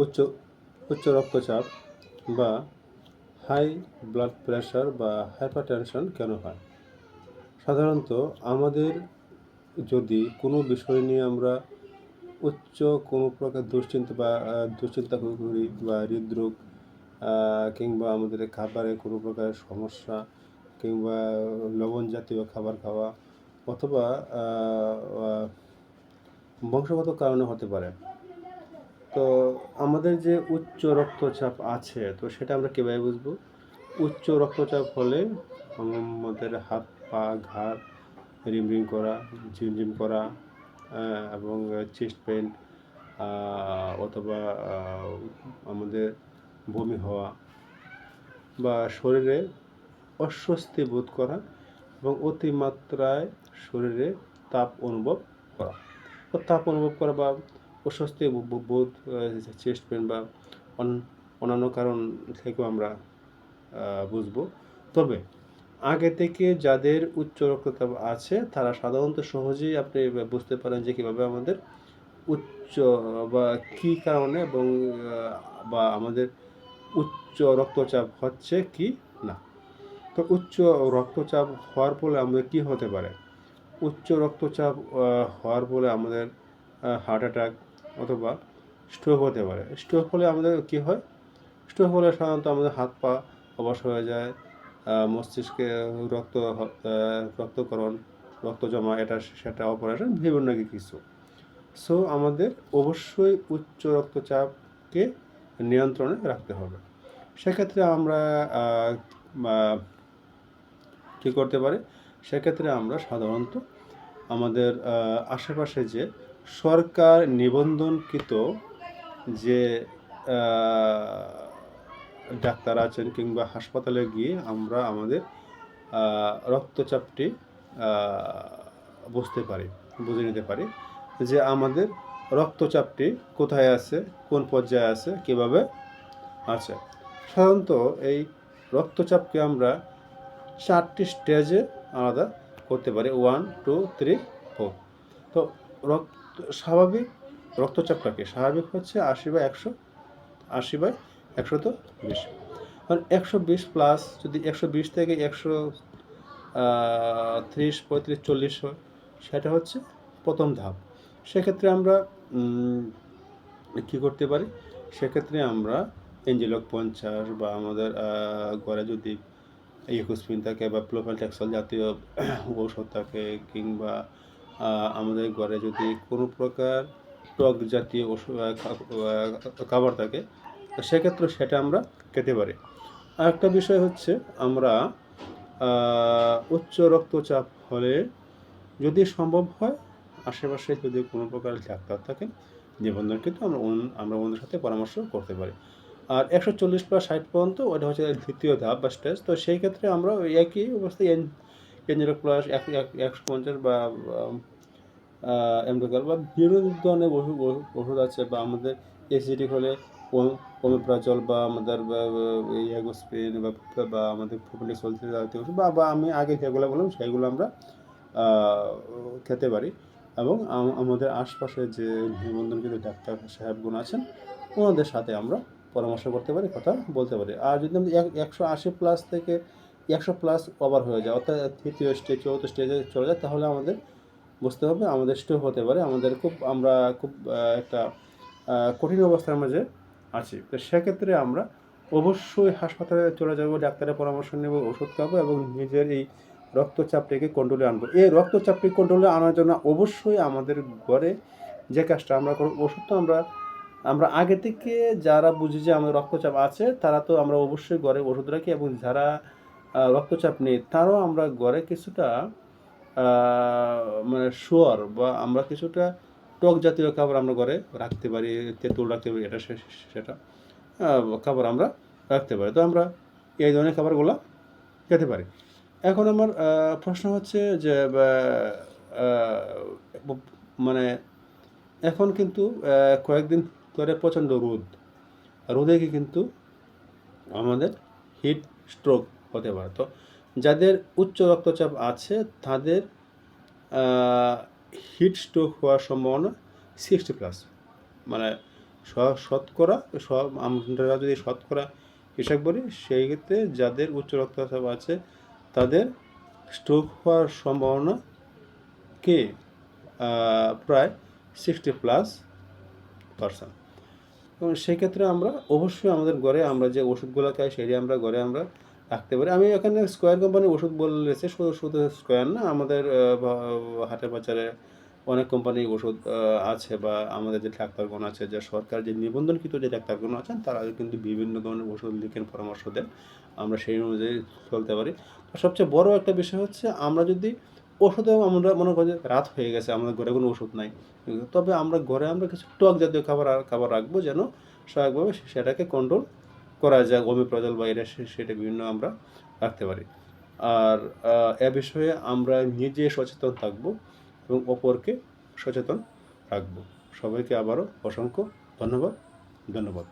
উচ্চ উচ্চ রক্তচাপ বা হাই ব্লাড প্রেশার বা হাইপারটেনশন কেন হয়? সাধারণত আমাদের যদি কোনো বিষয় নিয়ে আমরা উচ্চ কোনো প্রকার দুশ্চিন্তা করি বা হৃদরোগ কিংবা আমাদের খাবারে কোনো প্রকার সমস্যা কিংবা লবণ জাতীয় খাবার খাওয়া অথবা বংশগত কারণে হতে পারে। তো আমাদের যে উচ্চ রক্তচাপ আছে তো সেটা আমরা কীভাবে বুঝবো? উচ্চ রক্তচাপ হলে আমাদের হাত পা ঘাড় রিমরিম করা, ঝিমঝিম করা এবং চেস্ট পেন অথবা আমাদের বমি হওয়া বা শরীরে অস্বস্তি বোধ করা এবং অতিমাত্রায় শরীরে তাপ অনুভব করা। তো তাপ অনুভব করা বা অস্বস্তি বোধ, চেস্ট পেন বা অন্যান্য কারণ থেকেও আমরা বুঝবো। তবে আগে থেকে যাদের উচ্চ রক্তচাপ আছে তারা সাধারণত সহজেই আপনি বুঝতে পারেন যে কীভাবে আমাদের উচ্চ বা কী কারণে এবং বা আমাদের উচ্চ রক্তচাপ হচ্ছে কি না। তো উচ্চ রক্তচাপ হওয়ার ফলে আমাদের কী হতে পারে? উচ্চ রক্তচাপ হওয়ার ফলে আমাদের হার্ট অ্যাটাক অথবা স্ট্রোক হতে পারে। স্ট্রোক হলে আমাদের কী হয়? স্ট্রোক হলে সাধারণত আমাদের হাত পা অবশ হয়ে যায়, মস্তিষ্কে রক্তকরণ, রক্ত জমা, এটা সেটা অপারেশন বিভিন্ন কিছু। সো আমাদের অবশ্যই উচ্চ রক্তচাপকে নিয়ন্ত্রণে রাখতে হবে। সেক্ষেত্রে আমরা কী করতে পারি? সেক্ষেত্রে আমরা সাধারণত আমাদের আশেপাশে যে সরকার নিবন্ধনকৃত যে ডাক্তার আছেন কিংবা হাসপাতালে গিয়ে আমরা আমাদের রক্তচাপটি বুঝে নিতে পারি যে আমাদের রক্তচাপটি কোথায় আছে, কোন পর্যায়ে আছে, কীভাবে আছে। সাধারণত এই রক্তচাপকে আমরা 4টি স্টেজে আলাদা করতে পারি, 1, 2, 3, 4। তো স্বাভাবিক রক্তচাপটাকে স্বাভাবিক হচ্ছে 80/100, 80/120। কারণ 120 প্লাস যদি 120 থেকে 130, 35, 40 হয় সেটা হচ্ছে প্রথম ধাপ। সেক্ষেত্রে আমরা কী করতে পারি? সেক্ষেত্রে আমরা এনজিলক 50 বা আমাদের ঘরে যদি ইউকোস্পিন থাকে বা প্রোপানটেক্সল জাতীয় ঔষধ থাকে কিংবা আমাদের ঘরে যদি কোনো প্রকার টক জাতীয় খাবার থাকে সেক্ষেত্রে সেটা আমরা খেতে পারি। আরেকটা বিষয় হচ্ছে আমরা উচ্চ রক্তচাপ হলে যদি সম্ভব হয় আশেপাশে যদি কোনো প্রকার ডাক্তার থাকেন নিবন্ধনকৃত আমরা ওনাদের সাথে পরামর্শ করতে পারি। আর 140/60 পর্যন্ত ওটা হচ্ছে দ্বিতীয় ধাপ বা স্টেজ। তো সেই ক্ষেত্রে আমরা ওই একই অবস্থায় এনজিরো প্লাস 150 বা এমডোকাল বা বিভিন্ন ধরনের ওষুধ আছে বা আমাদের অ্যাসিডিক হলে ওমেপ্রাজল বা আমাদের ইয়াগোস্পিন বা আমাদের প্রোপানটেক্সল জাতীয় ওষুধ বা আমি আগে যেগুলো বললাম সেগুলো আমরা খেতে পারি। এবং আমাদের আশপাশে যে নিবন্ধনকৃত ডাক্তার সাহেবগণ আছেন ওনাদের সাথে আমরা পরামর্শ করতে পারি, কথা বলতে পারি। আর যদি আমরা 180 প্লাস থেকে 100 প্লাস ওভার হয়ে যায় অর্থাৎ তৃতীয় স্টেজ, চতুর্থ স্টেজে চলে যায় তাহলে আমাদের বুঝতে হবে আমাদের স্ট্রোক হতে পারে, আমরা খুব একটা কঠিন অবস্থার মাঝে আছি। তো সেক্ষেত্রে আমরা অবশ্যই হাসপাতালে চলে যাব, ডাক্তারের পরামর্শ নেব, ওষুধ খাবো এবং নিজের এই রক্তচাপটিকে কন্ট্রোলে আনবো। এই রক্তচাপটি কন্ট্রোলে আনার জন্য অবশ্যই আমাদের ঘরে যে কাজটা আমরা করব, ওষুধ তো আমরা আগে থেকে যারা বুঝি যে আমাদের রক্তচাপ আছে তারা তো আমরা অবশ্যই ঘরে ওষুধ রাখি এবং যারা রক্তচাপ নেই তারাও আমরা ঘরে কিছুটা মানে শুয়ার বা আমরা কিছুটা টক জাতীয় খাবার আমরা ঘরে রাখতে পারি, তেঁতুল রাখতে পারি, এটা সেটা খাবার আমরা রাখতে পারি। তো আমরা এই ধরনের খাবারগুলো খেতে পারি। এখন আমার প্রশ্ন হচ্ছে যে মানে এখন কিন্তু কয়েকদিন ধরে প্রচণ্ড রোদে কিন্তু আমাদের হিট স্ট্রোক হতে পারে। তো যাদের উচ্চ রক্তচাপ আছে তাদের হিট স্ট্রোক হওয়ার সম্ভাবনা 60+, মানে শতকরা আমরা যদি শতকরা হিসাব করি সেই ক্ষেত্রে যাদের উচ্চ রক্তচাপ আছে তাদের স্ট্রোক হওয়ার সম্ভাবনা কে প্রায় 60+%। এবং সেক্ষেত্রে আমরা অবশ্যই আমাদের ঘরে আমরা যে ওষুধগুলো খাই সেটি আমরা ঘরে আমরা রাখতে পারি। আমি এখানে স্কয়ার কোম্পানির ওষুধ বলেছি, শুধু স্কয়ার না, আমাদের হাটের বাজারে অনেক কোম্পানির ওষুধ আছে, বা আমাদের যে ডাক্তারগণ আছে, যে সরকার যে নিবন্ধনকৃত যে ডাক্তারগণ আছেন তারা কিন্তু বিভিন্ন ধরনের ওষুধ লিখেন, পরামর্শ দেন, আমরা সেই অনুযায়ী চলতে পারি। সবচেয়ে বড় একটা বিষয় হচ্ছে আমরা যদি ওষুধেও আমরা মনে করি যে রাত হয়ে গেছে, আমাদের ঘরে কোনো ওষুধ নাই, তবে আমরা ঘরে আমরা কিছু টক জাতীয় খাবার রাখবো, যেন স্বাভাবিকভাবে সেটাকে কন্ট্রোল করা যায়। ওমিপ্রাজল বা এটা সেটা বিভিন্ন আমরা রাখতে পারি। আর এ বিষয়ে আমরা নিজে সচেতন থাকবো এবং অপরকে সচেতন রাখবো। সবাইকে আবারও অসংখ্য ধন্যবাদ।